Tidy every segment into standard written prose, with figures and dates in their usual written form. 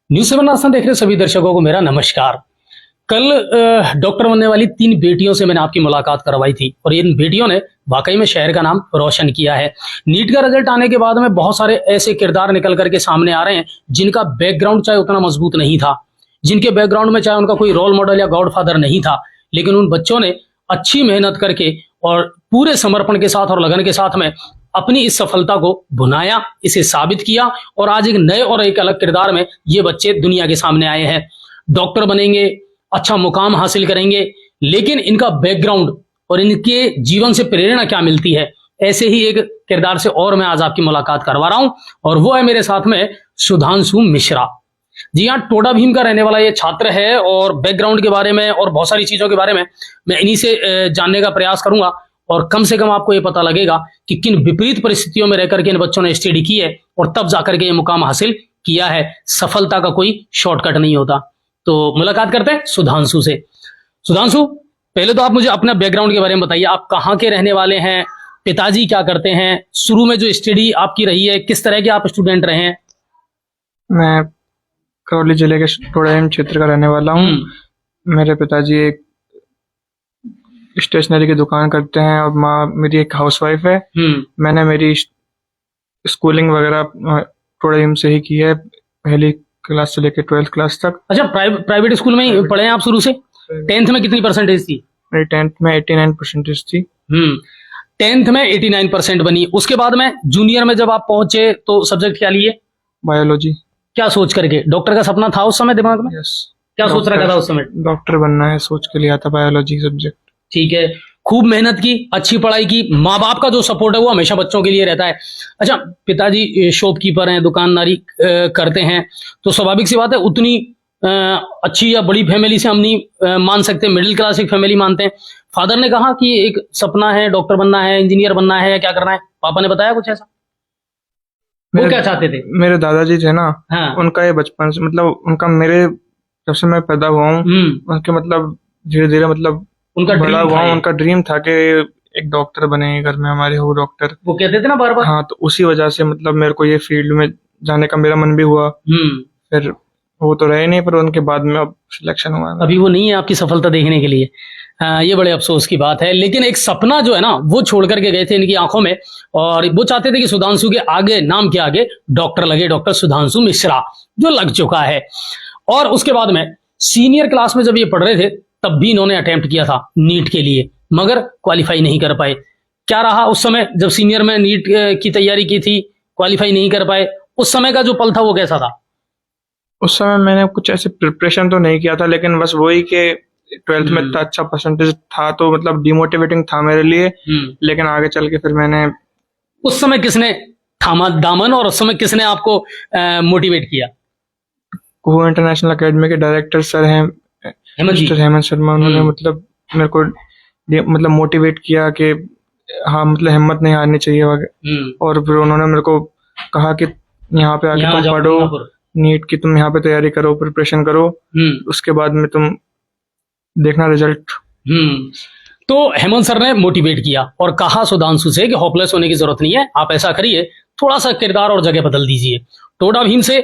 News 7 आसान देख रहे सभी दर्शकों को मेरा नमस्कार। कल डॉक्टर बनने वाली 3 बेटियों से मैंने आपकी मुलाकात करवाई थी और इन बेटियों ने वाकई में शहर का नाम रोशन किया है। नीट का रिजल्ट आने के बाद में बहुत सारे ऐसे किरदार निकल करके सामने आ रहे हैं जिनका बैकग्राउंड चाहे उतना मजबूत नहीं था, जिनके बैकग्राउंड में चाहे उनका कोई रोल मॉडल या गॉडफादर नहीं था, लेकिन उन बच्चों ने अच्छी मेहनत करके और पूरे समर्पण के साथ और लगन के साथ में अपनी इस सफलता को भुनाया, इसे साबित किया और आज एक नए और एक अलग किरदार में ये बच्चे दुनिया के सामने आए हैं। डॉक्टर बनेंगे, अच्छा मुकाम हासिल करेंगे, लेकिन इनका बैकग्राउंड और इनके जीवन से प्रेरणा क्या मिलती है, ऐसे ही एक किरदार से और मैं आज आपकी मुलाकात करवा रहा हूं और वो है मेरे साथ में सुधांशु मिश्रा। जी हाँ, टोडा भीम का रहने वाला ये छात्र है और बैकग्राउंड के बारे में और बहुत सारी चीजों के बारे में मैं इन्हीं से जानने का प्रयास करूंगा और कम से कम आपको ये पता लगेगा कि किन विपरीत परिस्थितियों में रहकर के इन बच्चों ने स्टडी की है और तब जाकर के ये मुकाम हासिल किया है। सफलता का कोई शॉर्टकट नहीं होता। तो मुलाकात करते हैं सुधांशु से। सुधांशु, पहले तो आप मुझे अपना बैकग्राउंड के बारे में बताइए। आप कहाँ के रहने वाले हैं, पिताजी क्या करते हैं, शुरू में जो स्टडी आपकी रही है किस तरह के आप स्टूडेंट रहे हैं? मैं करौली जिले के टोडाभीम क्षेत्र का रहने वाला हूँ। मेरे पिताजी एक स्टेशनरी की दुकान करते हैं और माँ मेरी एक हाउसवाइफ है। मैंने मेरी स्कूलिंग वगैरह टोडाभीम से ही की है, पहली क्लास से लेकर 12th क्लास तक। अच्छा, प्राइवेट स्कूल में ही पढ़े हैं आप शुरू से? 10th में कितनी परसेंटेज थी? मेरी 10th में 89% थी। 10th में 89% बनी। उसके बाद में जूनियर में जब आप पहुंचे तो सब्जेक्ट क्या लिए? बायोलॉजी। क्या सोच करके? डॉक्टर का सपना था उस समय दिमाग में? यस। क्या सोच रखा था उस समय? डॉक्टर बनना है सोच के लिया था बायोलॉजी सब्जेक्ट। ठीक है, खूब मेहनत की, अच्छी पढ़ाई की। माँ बाप का जो सपोर्ट है वो हमेशा बच्चों के लिए रहता है। अच्छा, पिताजी शॉपकीपर हैं, दुकानदारी करते हैं, तो स्वाभाविक सी बात है उतनी अच्छी या बड़ी फैमिली से हम नहीं मान सकते, मिडिल क्लास एक फैमिली मानते हैं। फादर ने कहा कि एक सपना है, डॉक्टर बनना है, इंजीनियर बनना है, क्या करना है? पापा ने बताया कुछ ऐसा? वो क्या चाहते थे? मेरे दादाजी थे ना, हाँ। उनका ये बचपन से मतलब उनका मेरे जब से मैं पैदा हुआ हूँ उनके मतलब धीरे धीरे मतलब उनका बड़ा ड्रीम हुआ था। उनका ड्रीम था कि एक डॉक्टर बने घर में हमारे हो डॉक्टर। वो कहते थे ना बार बार। हाँ, तो उसी वजह से मतलब मेरे को ये फील्ड में जाने का मेरा मन भी हुआ। फिर वो तो रहे नहीं, पर उनके बाद में अब सिलेक्शन हुआ। अभी वो नहीं है आपकी सफलता देखने के लिए। ये बड़े अफसोस की बात है, लेकिन एक सपना जो है ना वो छोड़ करके गए थे इनकी आंखों में और वो चाहते थे कि सुधांशु के आगे, नाम के आगे डॉक्टर लगे, डॉक्टर सुधांशु मिश्रा, जो लग चुका है। और उसके बाद में सीनियर क्लास में जब ये पढ़ रहे थे तब भी इन्होंने अटेम्प्ट किया था नीट के लिए, मगर क्वालिफाई नहीं कर पाए। क्या रहा उस समय जब सीनियर में नीट की तैयारी की थी, क्वालिफाई नहीं कर पाए, उस समय का जो पल था वो कैसा था? उस समय मैंने कुछ ऐसे प्रिपरेशन तो नहीं किया था, लेकिन बस वही कि 12th में इतना अच्छा परसेंटेज था तो मतलब डिमोटिवेटिंग था मेरे लिए। लेकिन आगे चल के फिर मैंने, उस समय किसने थामा दामन और उस समय किसने आपको मोटिवेट किया? कुहू इंटरनेशनल एकेडमी के डायरेक्टर सर हैं मिस्टर हेमंत शर्मा, उन्होंने मतलब मेरे को मतलब मोटिवेट किया कि हाँ मतलब हिम्मत नहीं हारनी चाहिए और फिर उन्होंने मेरे को कहा कि यहाँ पे आके तुम पढ़ो, नीट की तुम यहाँ पे तैयारी करो, प्रिपरेशन करो, उसके बाद में तुम देखना रिजल्ट। तो हेमंत सर ने मोटिवेट किया और कहा सुधांशु से कि होपलेस होने की जरूरत नहीं है, आप ऐसा करिए, थोड़ा सा किरदार और जगह बदल दीजिए। टोडा भीम से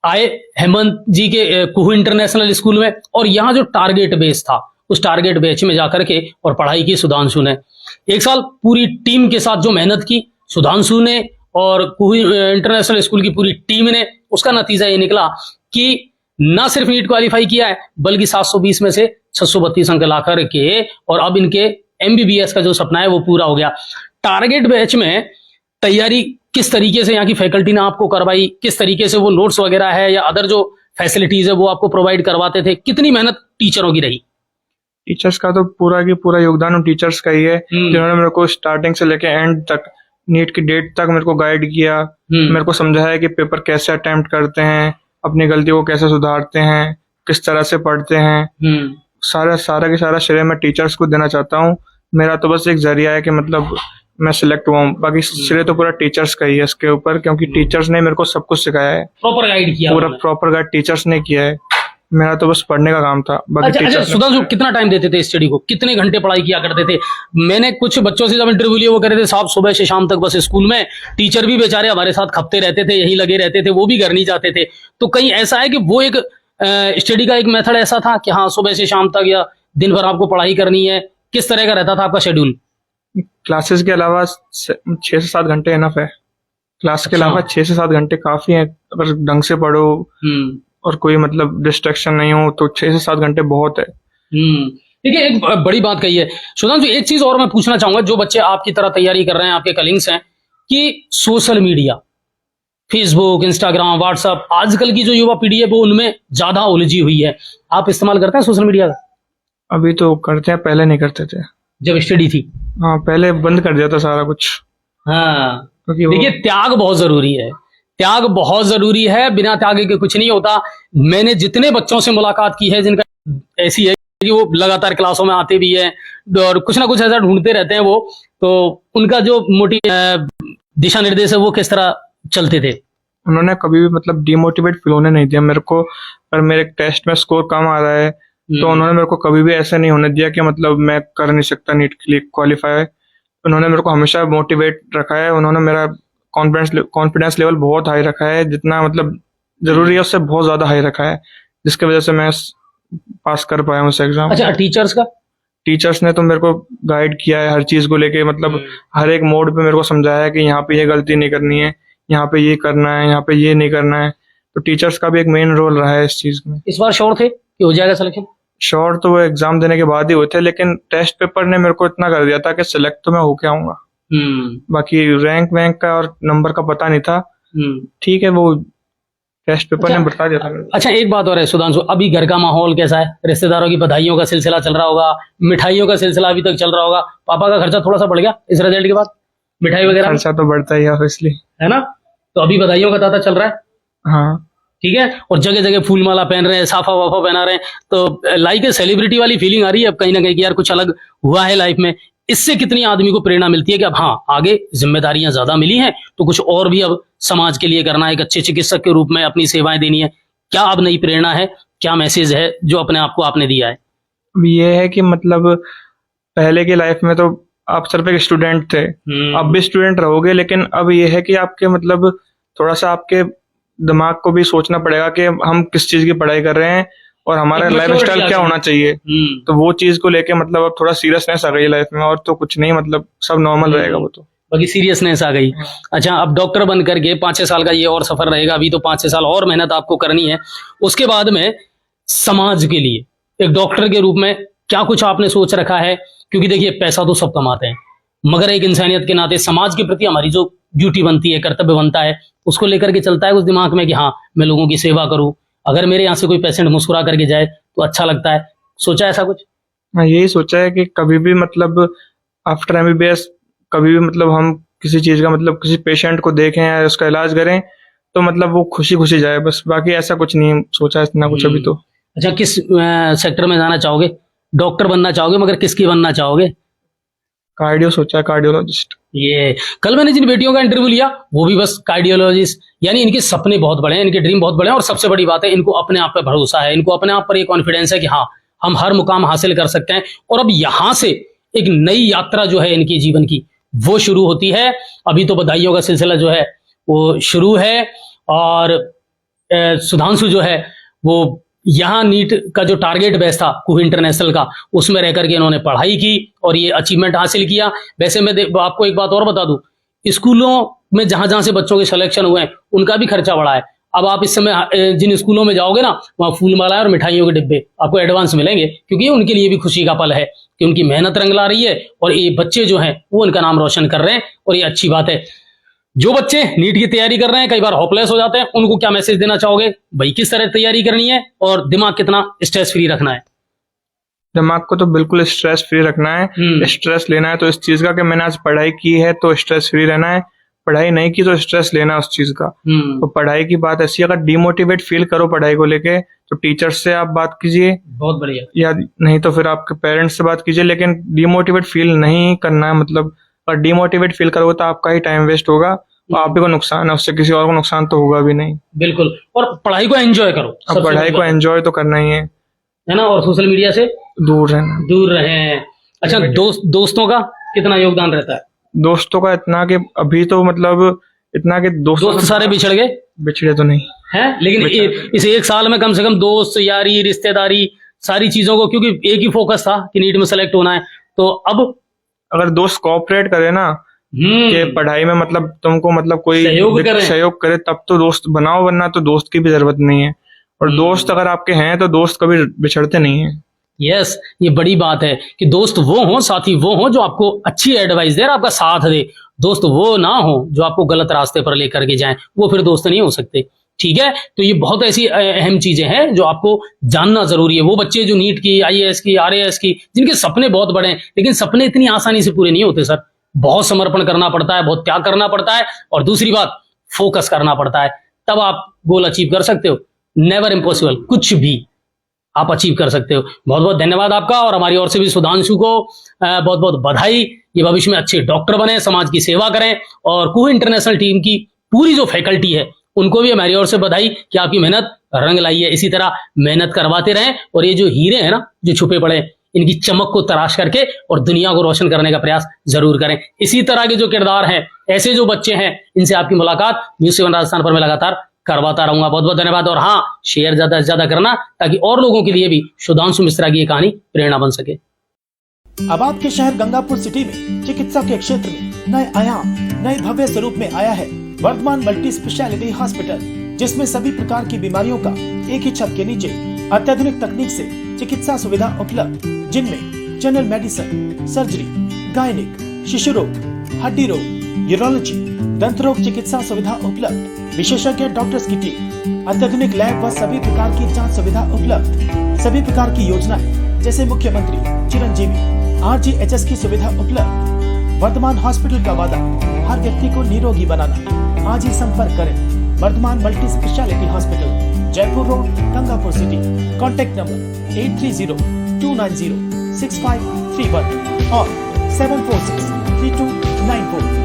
आए हेमंत जी के कुहू इंटरनेशनल स्कूल में और यहाँ जो टारगेट बेस था उस टारगेट बेच में जाकर के और पढ़ाई की सुधांशु ने। 1 साल पूरी टीम के साथ जो मेहनत की सुधांशु ने और कुहू इंटरनेशनल स्कूल की पूरी टीम ने, उसका नतीजा ये निकला कि ना सिर्फ नीट क्वालिफाई किया है बल्कि 720 में से 632 अंक ला करके और अब इनके MBBS का जो सपना है वो पूरा हो गया। टारगेट बैच में तैयारी किस तरीके से यहाँ की फैकल्टी ने आपको करवाई, किस तरीके से वो नोट्स वगैरह है या अदर जो फैसिलिटीज है वो आपको प्रोवाइड करवाते थे, कितनी मेहनत टीचरों की रही? टीचर्स का तो पूरा की पूरा योगदान टीचर्स का ही है, जिन्होंने मेरे को स्टार्टिंग से लेके एंड तक, नीट की डेट तक मेरे को गाइड किया, मेरे को समझाया कि पेपर कैसे अटेम्प्ट करते हैं, अपनी गलतियों को कैसे सुधारते हैं, किस तरह से पढ़ते हैं। सारा के सारा श्रेय मैं टीचर्स को देना चाहता हूँ। मेरा तो बस एक जरिया है कि मतलब मैं सिलेक्ट हुआ हूँ, बाकी श्रेय तो पूरा टीचर्स का ही है इसके ऊपर, क्योंकि टीचर्स ने मेरे को सब कुछ सिखाया है, प्रॉपर गाइड किया, पूरा प्रॉपर गाइड टीचर्स ने किया है। मेरा तो बस पढ़ने का काम था। बाकी अच्छा टीचर्स ने सुधांशु, कितना टाइम देते थे स्टडी को, कितने घंटे पढ़ाई किया करते थे? मैंने कुछ बच्चों से जब इंटरव्यू लिए, वो कह रहे थे साहब सुबह से शाम तक बस स्कूल में, टीचर भी बेचारे हमारे साथ खपते रहते थे, यहीं लगे रहते थे, वो भी घर नहीं जाते थे। तो कहीं ऐसा है कि वो एक स्टडी का एक मेथड ऐसा था कि हाँ सुबह से शाम तक या दिन भर आपको पढ़ाई करनी है? किस तरह का रहता था आपका शेड्यूल? क्लासेस के अलावा 6 से 7 घंटे इनफ है। क्लास के अच्छा। अलावा 6 से 7 घंटे काफी है। अगर ढंग से पढ़ो और कोई मतलब डिस्ट्रैक्शन नहीं हो तो 6 से 7 घंटे बहुत है। देखिए एक बड़ी बात कही है सुधांशु। एक चीज और मैं पूछना चाहूंगा, जो बच्चे आपकी तरह तैयारी कर रहे हैं, आपके कलिंग्स हैं, कि social media, Facebook, Instagram, WhatsApp, आजकल की जो युवा पीढ़ी है वो उनमें ज्यादा उलझी हुई है। आप इस्तेमाल करते हैं सोशल मीडिया का? अभी तो करते हैं, पहले नहीं करते थे। जब स्टडी थी? हाँ, पहले बंद कर दिया था सारा कुछ, हाँ। क्योंकि वो देखिए त्याग बहुत जरूरी है, त्याग बहुत जरूरी है, बिना त्याग के कुछ नहीं होता। मैंने जितने बच्चों से मुलाकात की है जिनका ऐसी है कि वो लगातार क्लासों में आते भी है और कुछ ना कुछ ऐसा ढूंढते रहते हैं, वो तो उनका जो दिशा निर्देश है वो किस तरह चलते थे? उन्होंने कभी भी मतलब डिमोटिवेट फील होने नहीं दिया मेरे को। अगर मेरे टेस्ट में स्कोर कम आ रहा है तो उन्होंने मेरे को कभी भी ऐसा नहीं होने दिया कि मतलब मैं कर नहीं सकता नीट के लिए क्वालिफाई। उन्होंने मेरे को हमेशा मोटिवेट रखा है। उन्होंने मेरा कॉन्फिडेंस लेवल बहुत हाई रखा है, जितना मतलब जरूरी है उससे बहुत ज्यादा हाई रखा है, जिसकी वजह से मैं पास कर पाया हूँ उस एग्जाम। अच्छा टीचर्स का? टीचर्स ने तो मेरे को गाइड किया है हर चीज को लेके, मतलब हर एक मोड पे मेरे को समझाया है कि यहाँ पे ये गलती नहीं करनी है, यहाँ पे ये करना है, यहाँ पे ये नहीं करना है। तो टीचर्स का भी एक मेन रोल रहा है इस चीज में। इस बार श्योर थे कि हो जाएगा सिलेक्शन? श्योर तो वो एग्जाम देने के बाद ही हुए थे, लेकिन टेस्ट पेपर ने मेरे को इतना कर दिया था कि सिलेक्ट तो मैं होके आऊंगा। बाकी रैंक वैंक का और नंबर का पता नहीं था। ठीक है, वो टेस्ट पेपर ने बता दिया था मेरे को। अच्छा एक बात और है सुधांशु, अभी घर का माहौल कैसा है? रिश्तेदारों की बधाइयों का सिलसिला चल रहा होगा, मिठाइयों का सिलसिला अभी तक चल रहा होगा। पापा का खर्चा थोड़ा सा बढ़ गया इस रिजल्ट के बाद, मिठाई वगैरह में? खर्चा तो बढ़ता ही है ऑब्वियसली, है ना? तो अभी बधाइयों का तांता चल रहा है? हाँ ठीक है। और जगह जगह फूल माला पहन रहे हैं, साफा वाफा पहना रहे हैं, तो लाइक सेलिब्रिटी वाली फीलिंग आ रही है अब कहीं ना कहीं कि यार कुछ अलग हुआ है लाइफ में। इससे कितनी आदमी को प्रेरणा मिलती है कि अब हाँ आगे जिम्मेदारियां ज्यादा मिली हैं तो कुछ और भी अब समाज के लिए करना है, एक अच्छे चिकित्सक के रूप में अपनी सेवाएं देनी है। क्या अब नई प्रेरणा है, क्या मैसेज है जो अपने आप को आपने दिया है? अब ये है कि मतलब पहले की लाइफ में तो आप सिर्फ एक स्टूडेंट थे, अब भी स्टूडेंट रहोगे, लेकिन अब ये है कि आपके मतलब थोड़ा सा आपके दिमाग को भी सोचना पड़ेगा कि हम किस चीज की पढ़ाई कर रहे हैं और हमारा लाइफ स्टाइल क्या होना चाहिए। तो वो चीज को लेके मतलब अब थोड़ा सीरियसनेस आ गई लाइफ में, और तो कुछ नहीं, मतलब सब नॉर्मल रहेगा वो तो। बाकी सीरियसनेस आ गई। अच्छा अब डॉक्टर बन करके 5-6 साल का ये और सफर रहेगा, अभी तो 5-6 साल और मेहनत आपको करनी है। उसके बाद में समाज के लिए एक डॉक्टर के रूप में क्या कुछ आपने सोच रखा है? क्योंकि देखिए पैसा तो सब कमाते हैं, मगर एक इंसानियत के नाते समाज के प्रति हमारी जो ड्यूटी बनती है, कर्तव्य बनता है, उसको लेकर के चलता है उस दिमाग में कि हाँ मैं लोगों की सेवा करूं, अगर मेरे यहाँ से कोई पेशेंट मुस्कुरा करके जाए तो अच्छा लगता है। सोचा ऐसा कुछ? मैं यही सोचा है कि कभी भी मतलब आफ्टर एमबीबीएस कभी भी मतलब हम किसी चीज का मतलब किसी पेशेंट को देखें या उसका इलाज करें तो मतलब वो खुशी खुशी जाए, बस। बाकी ऐसा कुछ नहीं सोचा है इतना कुछ अभी तो। अच्छा किस सेक्टर में जाना चाहोगे? डॉक्टर बनना चाहोगे, मगर किसकी बनना चाहोगे? कार्डियो सोचा है, कार्डियोलॉजिस्ट। ये कल मैंने जिन बेटियों का इंटरव्यू लिया वो भी बस कार्डियोलॉजिस्ट, यानी इनके सपने बहुत बड़े हैं, इनके ड्रीम बहुत बड़े हैं, और सबसे बड़ी बात है इनको अपने आप पे भरोसा है, इनको अपने आप पर ये कॉन्फिडेंस है कि हाँ हम हर मुकाम हासिल कर सकते हैं। और अब यहां से एक नई यात्रा जो है इनकी जीवन की वो शुरू होती है। अभी तो बधाइयों का सिलसिला जो है वो शुरू है, और सुधांशु जो है वो यहाँ नीट का जो टारगेट बेस था कुह इंटरनेशनल का, उसमें रह करके इन्होंने पढ़ाई की और ये अचीवमेंट हासिल किया। वैसे मैं आपको एक बात और बता दूं, स्कूलों में जहां जहां से बच्चों के सिलेक्शन हुए हैं उनका भी खर्चा बढ़ा है। अब आप इस समय जिन स्कूलों में जाओगे ना, वहां फूल माला और मिठाइयों के डिब्बे आपको एडवांस मिलेंगे, क्योंकि उनके लिए भी खुशी का पल है कि उनकी मेहनत रंग ला रही है और ये बच्चे जो हैं वो उनका नाम रोशन कर रहे हैं, और ये अच्छी बात है। जो बच्चे नीट की तैयारी कर रहे हैं कई बार होपलेस हो जाते हैं, उनको क्या मैसेज देना चाहोगे भाई? किस तरह तैयारी करनी है और दिमाग कितना स्ट्रेस फ्री रखना है? दिमाग को तो बिल्कुल स्ट्रेस फ्री रखना है। स्ट्रेस लेना है तो इस चीज का कि मैंने आज पढ़ाई की है तो स्ट्रेस फ्री रहना है, पढ़ाई नहीं की तो स्ट्रेस लेना है उस चीज का। तो पढ़ाई की बात ऐसी, अगर डिमोटिवेट फील करो पढ़ाई को लेके तो टीचर्स से आप बात कीजिए, बहुत बढ़िया, या नहीं तो फिर आपके पेरेंट्स से बात कीजिए, लेकिन डिमोटिवेट फील नहीं करना है। मतलब और डिमोटिवेट फील करोगे तो आपका ही टाइम वेस्ट होगा आप ही को नुकसान है, उससे किसी और को नुकसान तो होगा भी नहीं। बिल्कुल, और पढ़ाई को एंजॉय करो, अब सबसे पढ़ाई बड़ी को एंजॉय तो करना ही है ना, और सोशल मीडिया से दूर रहना। दूर रहें। अच्छा, दोस्तों का कितना योगदान रहता है? दोस्तों का इतना कि अभी तो मतलब इतना कि दोस्त सारे बिछड़ गए? बिछड़े तो नहीं हैं, लेकिन इस एक साल में कम से कम दोस्त यारी रिश्तेदारी सारी चीजों को, क्योंकि एक ही फोकस था कि नीट में सेलेक्ट होना है, तो अब अगर दोस्त कोऑपरेट करे ना कि पढ़ाई में मतलब तुमको मतलब कोई सहयोग करे तब तो दोस्त बनाओ, वरना तो दोस्त की भी जरूरत नहीं है। और दोस्त अगर आपके हैं तो दोस्त कभी बिछड़ते नहीं है। यस, ये बड़ी बात है कि दोस्त वो हो, साथी वो हो जो आपको अच्छी एडवाइस दे और आपका साथ दे। दोस्त वो ना हो जो आपको गलत रास्ते पर लेकर के जाएं, वो फिर दोस्त नहीं हो सकते। ठीक है, तो ये बहुत ऐसी अहम चीजें हैं जो आपको जानना जरूरी है। वो बच्चे जो नीट की, आईएएस की, आरएएस की, जिनके सपने बहुत बड़े हैं, लेकिन सपने इतनी आसानी से पूरे नहीं होते सर। बहुत समर्पण करना पड़ता है, बहुत त्याग करना पड़ता है, और दूसरी बात फोकस करना पड़ता है, तब आप गोल अचीव कर सकते हो। नेवर इम्पॉसिबल, कुछ भी आप अचीव कर सकते हो। बहुत बहुत धन्यवाद आपका, और हमारी ओर से भी सुधांशु को बहुत बहुत बधाई। ये भविष्य में अच्छे डॉक्टर बने, समाज की सेवा करें, और कुहू इंटरनेशनल टीम की पूरी जो फैकल्टी है उनको भी हमारी ओर से बधाई कि आपकी मेहनत रंग लाई है। इसी तरह मेहनत करवाते रहें, और ये जो हीरे हैं ना जो छुपे पड़े हैं, इनकी चमक को तराश करके और दुनिया को रोशन करने का प्रयास जरूर करें। इसी तरह के जो किरदार हैं, ऐसे जो बच्चे हैं, इनसे आपकी मुलाकात न्यूज़ 7 राजस्थान पर मैं लगातार करवाता रहूंगा। बहुत बहुत धन्यवाद, और हाँ, शेयर ज्यादा से ज्यादा करना ताकि और लोगों के लिए भी सुधांशु मिश्रा की ये कहानी प्रेरणा बन सके। अब आपके शहर गंगापुर सिटी में चिकित्सा के क्षेत्र में नए आयाम, नए भव्य स्वरूप में आया है वर्धमान मल्टी स्पेशलिटी हॉस्पिटल, जिसमें सभी प्रकार की बीमारियों का एक ही छत के नीचे अत्याधुनिक तकनीक से चिकित्सा सुविधा उपलब्ध, जिनमें जनरल मेडिसिन, सर्जरी, गायनिक, शिशु रोग, हड्डी रोग, यूरोलॉजी, दंत रोग चिकित्सा सुविधा उपलब्ध, विशेषज्ञ डॉक्टर्स की टीम, अत्याधुनिक लैब व सभी प्रकार की जांच सुविधा उपलब्ध, सभी प्रकार की योजनाएं जैसे मुख्यमंत्री चिरंजीवी RGHS की सुविधा उपलब्ध। वर्धमान हॉस्पिटल का वादा हर व्यक्ति को निरोगी बनाना। आज ही संपर्क करें Vardhman multi speciality hospital, Jaipur road, Gangapur city. Contact number 830-290-6531 और 746-3294।